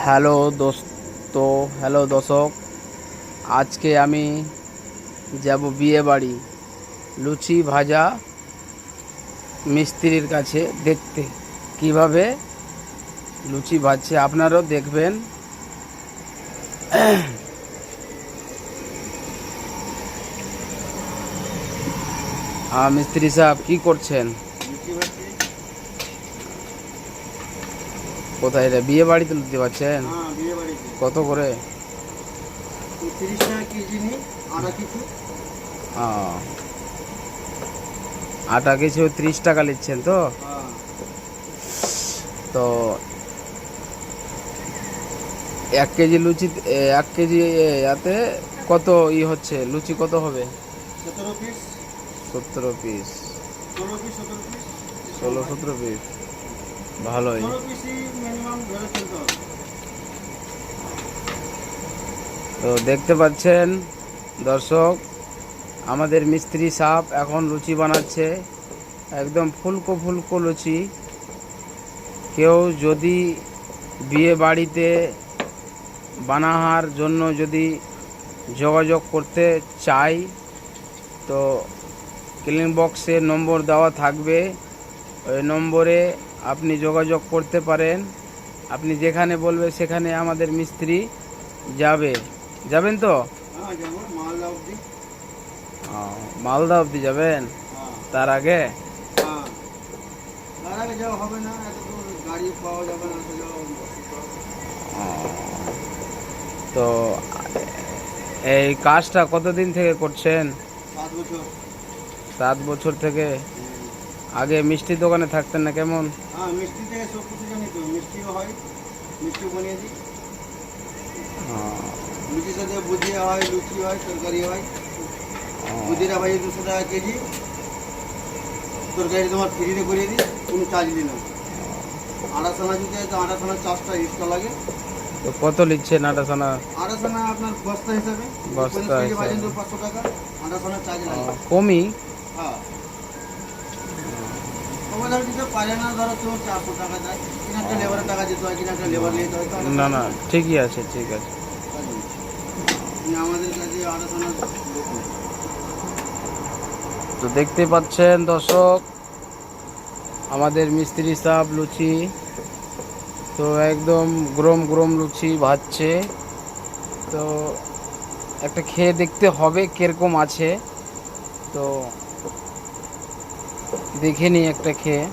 Hello দোস্ত, hello দর্শক। আজকে আমি যাব বিয়ে বাড়ি, লুচি ভাজা মিস্ত্রির কাছে দেখতে কিভাবে লুচি ভাজছে। আপনারাও দেখবেন। মিস্ত্রি সাহেব কি করছেন? কোথায় রে? বিয়ে বাড়িতে লুচি পাচ্ছেন? কত করে? 30 টাকা কেজি নিই, আটা কিছু। আটা কিছু 30 টাকা নিচ্ছেন তো? তো 1 কেজি লুচি, 1 কেজি এতে কত হচ্ছে? লুচি কত হবে? 17 piece. 17 piece? 16 piece, 17 piece. 16-17 piece, ভালোই। 16 পিসই মিনিমাম ধরে চলতে হবে। তো দেখতে পাচ্ছেন দর্শক, আমাদের মিস্ত্রি সাহেব এখন লুচি বানাচ্ছে, একদম ফুলকো ফুলকো লুচি। কেউ যদি বিয়ে বাড়িতে বানাহার জন্য যদি যোগাযোগ করতে চাই তো ক্লিন বক্সে নম্বর দেওয়া থাকবে, ওই নম্বরে আপনি যোগাযোগ করতে পারেন। আপনি যেখানে বলবে সেখানে আমাদের মিস্ত্রি যাবেন তো? হ্যাঁ, যেমন মালদা অবধি। মালদা অবধি যাবেন? হ্যাঁ, তার আগে? হ্যাঁ, তার আগে যাওয়া হবে না, এত দূর গাড়ি পাওয়া যাবে না, তো যাওয়া তো এই কাজটা কতদিন থেকে করছেন? 7 বছর। 7 বছর থেকে? আগে মিষ্টির দোকানে থাকতেন না কেমন? হ্যাঁ, মিষ্টি থেকে সব কিছু জানি তো, মিষ্টিও হয়, মিষ্টিও বানিয়ে দিই। লুচির সাথে ভুজিয়া হয়, লুচি হয়, তরকারি হয়। ভুজিয়া ভাই 200 টাকা কেজি, তরকারি তোমার ফ্রিতে করিয়ে দিই, কোনো চার্জ দিই না। আটা সানা দিতে হয় তো আটা সানার চার্জটা এক্সট্রা লাগে। তো কত নিচ্ছেন আটা সানা? আটা সানা আপনার বস্তা হিসাবে, বস্তা 50 কেজি হিসাবে। বাজেন তো 500 টাকা, আটা সানার চার্জ লাগে। কমই? হ্যাঁ, তোমার ধরো দিতে পারে না, ধরো তোমার 400 টাকা দেয়, কিনা একটা লেবারের টাকা দিতে হয়, কিনা একটা লেবার নিতে হয়। না না, ঠিকই আছে, ঠিক আছে। আমাদের কাছে আটা সানার লোক নেই। তো দেখতে পাচ্ছেন দর্শক, আমাদের মিস্ত্রি সাহেব লুচি তো একদম গরম গরম লুচি ভাজছে। তো একটা খেয়ে দেখতে হবে কিরকম আছে, তো দেখে নিই একটা খেয়ে।